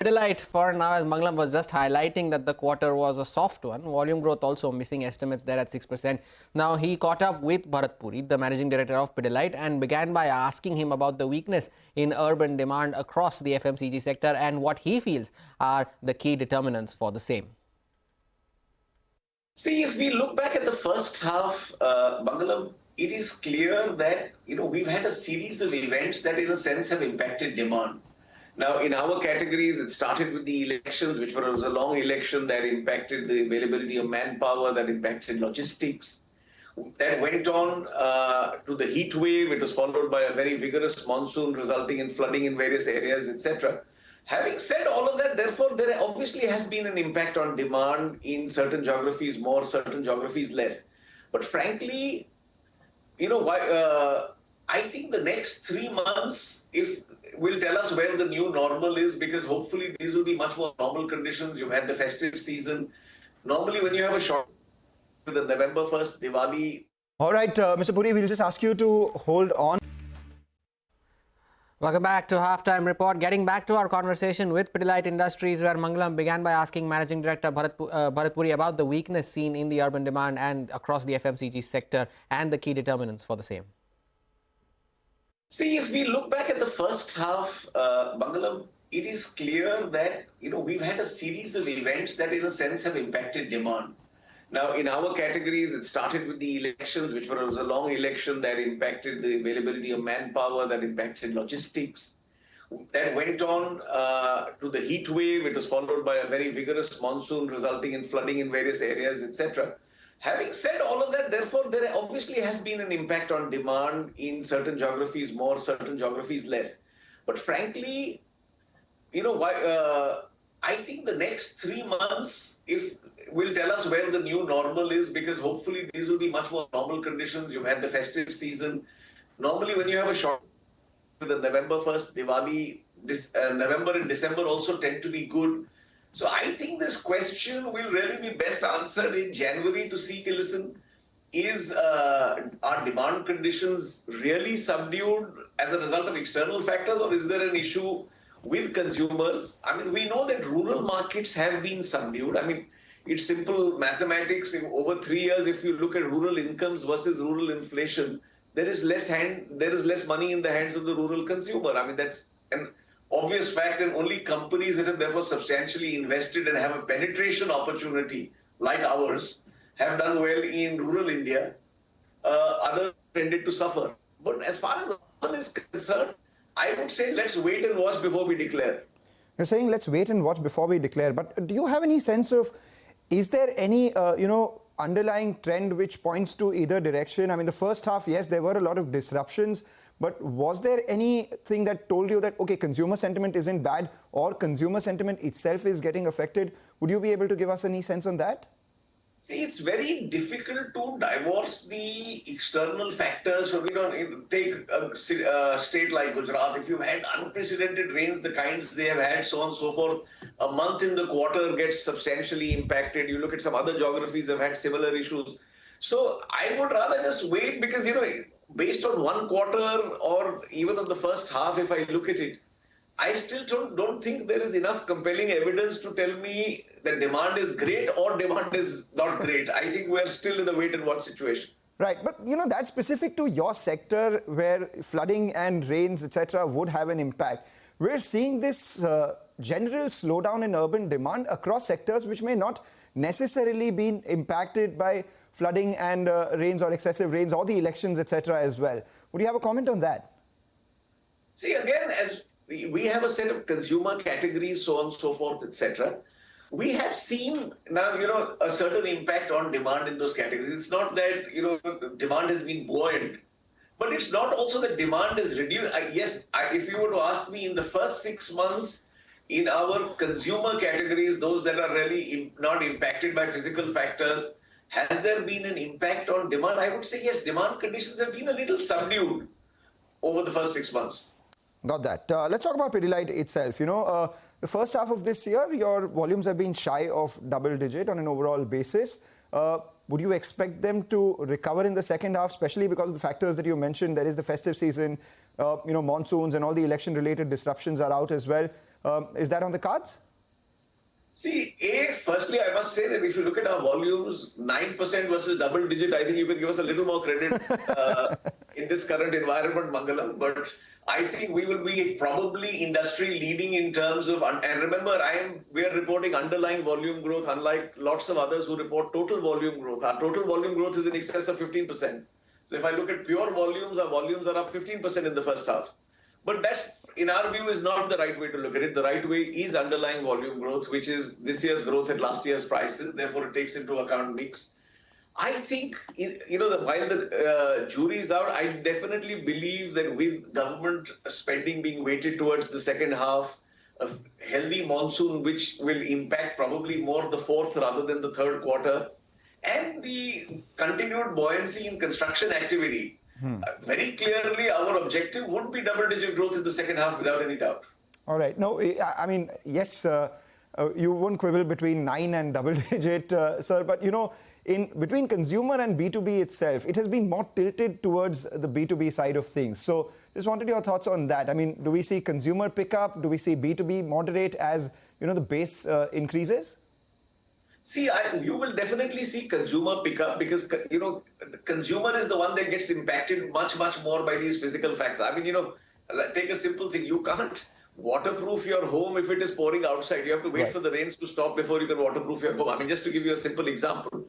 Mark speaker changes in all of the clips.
Speaker 1: Pidilite for now, as Mangalam was just highlighting that the quarter was a soft one. Volume growth also missing estimates there at 6%. Now he caught up with Bharat Puri, the managing director of Pidilite, and began by asking him about the weakness in urban demand across the FMCG sector and what he feels are the key determinants for the same.
Speaker 2: See, if we look back at the first half, Mangalam, it is clear that, we've had a series of events that in a sense have impacted demand. Now, in our categories, it started with the elections, which was a long election that impacted the availability of manpower, that impacted logistics. That went on to the heat wave. It was followed by a very vigorous monsoon, resulting in flooding in various areas, etc. Having said all of that, therefore, there obviously has been an impact on demand in certain geographies more, certain geographies less. But frankly, I think the next 3 months will tell us where the new normal is, because hopefully these will be much more normal conditions. You've had the festive season. Normally, when you have a short with the November 1st, Diwali.
Speaker 3: All right, Mr. Puri, we'll just ask you to hold on.
Speaker 1: Welcome back to Halftime Report. Getting back to our conversation with Pidilite Industries, where Mangalam began by asking Managing Director Bharat Puri about the weakness seen in the urban demand and across the FMCG sector and the key determinants for the same.
Speaker 2: See, if we look back at the first half, Mangalam, it is clear that, we've had a series of events that in a sense have impacted demand. Now, in our categories, it started with the elections, which was a long election that impacted the availability of manpower, that impacted logistics. That went on to the heat wave. It was followed by a very vigorous monsoon, resulting in flooding in various areas, etc. Having said all of that, therefore, there obviously has been an impact on demand in certain geographies more, certain geographies less. But frankly, I think the next 3 months will tell us where the new normal is, because hopefully these will be much more normal conditions. You've had the festive season. Normally, when you have a short with the November 1st, Diwali, November and December also tend to be good. So I think this question will really be best answered in January to see, listen, are demand conditions really subdued as a result of external factors, or is there an issue with consumers? I mean, we know that rural markets have been subdued. I mean, it's simple mathematics. Over 3 years, if you look at rural incomes versus rural inflation, there is less money in the hands of the rural consumer. I mean, that's an obvious fact, and only companies that have therefore substantially invested and have a penetration opportunity like ours have done well in rural India. Others tended to suffer. But as far as urban is concerned, I would say let's wait and watch before we declare.
Speaker 3: You're saying let's wait and watch before we declare. But do you have any sense of, is there any, underlying trend which points to either direction? I mean, the first half, yes, there were a lot of disruptions, but was there anything that told you that, okay, consumer sentiment isn't bad or consumer sentiment itself is getting affected? Would you be able to give us any sense on that?
Speaker 2: See, it's very difficult to divorce the external factors. So, take a state like Gujarat. If you've had unprecedented rains, the kinds they have had, so on and so forth, a month in the quarter gets substantially impacted. You look at some other geographies that have had similar issues. So I would rather just wait, because, based on one quarter or even on the first half, if I look at it, I still don't think there is enough compelling evidence to tell me that demand is great or demand is not great. I think we're still in the wait and watch situation.
Speaker 3: Right, but that's specific to your sector where flooding and rains, etc., would have an impact. We're seeing this general slowdown in urban demand across sectors which may not necessarily be impacted by flooding and rains or excessive rains or the elections, etc., as well. Would you have a comment on that?
Speaker 2: See, again, as we have a set of consumer categories, so on and so forth, etc. We have seen now, a certain impact on demand in those categories. It's not that, demand has been buoyant, but it's not also that demand is reduced. If you were to ask me in the first 6 months, in our consumer categories, those that are really not impacted by physical factors, has there been an impact on demand? I would say yes, demand conditions have been a little subdued over the first 6 months.
Speaker 3: Got that. Let's talk about Pidilite itself. The first half of this year, your volumes have been shy of double digit on an overall basis. Would you expect them to recover in the second half, especially because of the factors that you mentioned? There is the festive season, monsoons and all the election-related disruptions are out as well. Is that on the cards?
Speaker 2: See, firstly, I must say that if you look at our volumes, 9% versus double digit, I think you can give us a little more credit in this current environment, Mangalam. But I think we will be probably industry leading in terms of, and remember, we are reporting underlying volume growth, unlike lots of others who report total volume growth. Our total volume growth is in excess of 15%. So if I look at pure volumes, our volumes are up 15% in the first half. But that's, in our view, is not the right way to look at it. The right way is underlying volume growth, which is this year's growth at last year's prices. Therefore, it takes into account mix. I think, while the jury is out, I definitely believe that with government spending being weighted towards the second half, a healthy monsoon, which will impact probably more the fourth rather than the third quarter, and the continued buoyancy in construction activity, very clearly our objective would be double-digit growth in the second half without any doubt.
Speaker 3: All right. No, I mean, yes, you won't quibble between 9 and double digit, sir, but in between consumer and B2B itself, it has been more tilted towards the B2B side of things. So just wanted your thoughts on that. I mean, do we see consumer pickup? Do we see B2B moderate as, the base increases?
Speaker 2: See, you will definitely see consumer pickup because, the consumer is the one that gets impacted much, much more by these physical factors. I mean, take a simple thing. You can't waterproof your home if it is pouring outside. You have to wait for the rains to stop before you can waterproof your home. I mean, just to give you a simple example.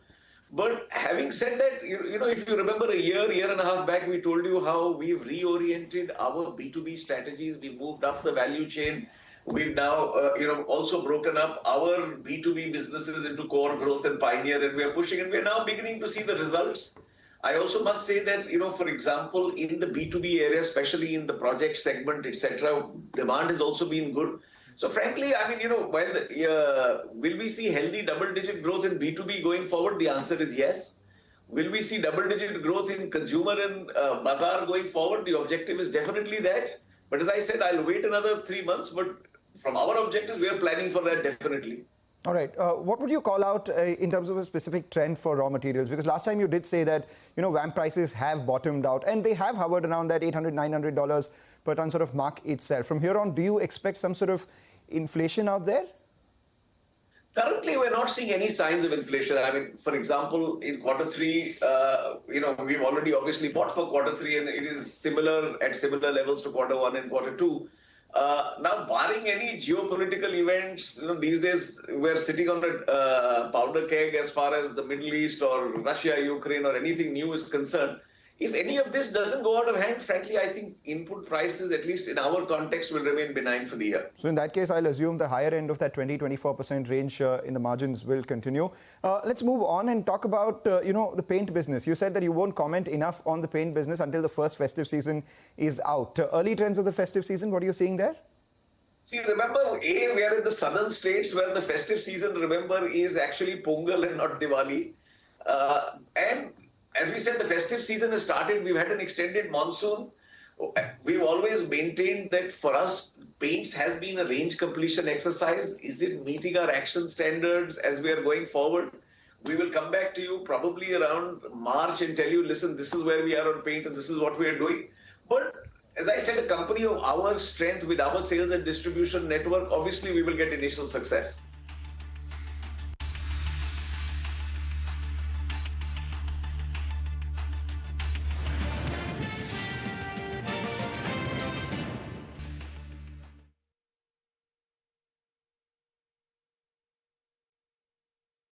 Speaker 2: But having said that, if you remember a year and a half back, we told you how we've reoriented our B2B strategies. We moved up the value chain. We've now, also broken up our B2B businesses into core growth and pioneer, and we are pushing, and we are now beginning to see the results. I also must say that, for example, in the B2B area, especially in the project segment, etc., demand has also been good. So frankly, I mean, will we see healthy double-digit growth in B2B going forward? The answer is yes. Will we see double-digit growth in consumer and bazaar going forward? The objective is definitely that. But as I said, I'll wait another 3 months. But from our objectives, we are planning for that definitely.
Speaker 3: All right. What would you call out in terms of a specific trend for raw materials? Because last time you did say that, VAM prices have bottomed out and they have hovered around that $800, $900 per ton sort of mark itself. From here on, do you expect some sort of inflation out there?
Speaker 2: Currently, we're not seeing any signs of inflation. I mean, for example, in quarter three, we've already obviously bought for quarter three and it is at similar levels to quarter one and quarter two. Now, barring any geopolitical events, these days we're sitting on a powder keg as far as the Middle East or Russia, Ukraine or anything new is concerned. If any of this doesn't go out of hand, frankly, I think input prices, at least in our context, will remain benign for the year.
Speaker 3: So in that case, I'll assume the higher end of that 20-24% range in the margins will continue. Let's move on and talk about, the paint business. You said that you won't comment enough on the paint business until the first festive season is out. Early trends of the festive season, what are you seeing there?
Speaker 2: See, remember, we are in the southern states where the festive season, is actually Pongal and not Diwali. And as we said, the festive season has started. We've had an extended monsoon. We've always maintained that for us, paints has been a range completion exercise. Is it meeting our action standards as we are going forward? We will come back to you probably around March and tell you, listen, this is where we are on paint and this is what we are doing. But as I said, a company of our strength with our sales and distribution network, obviously we will get initial success.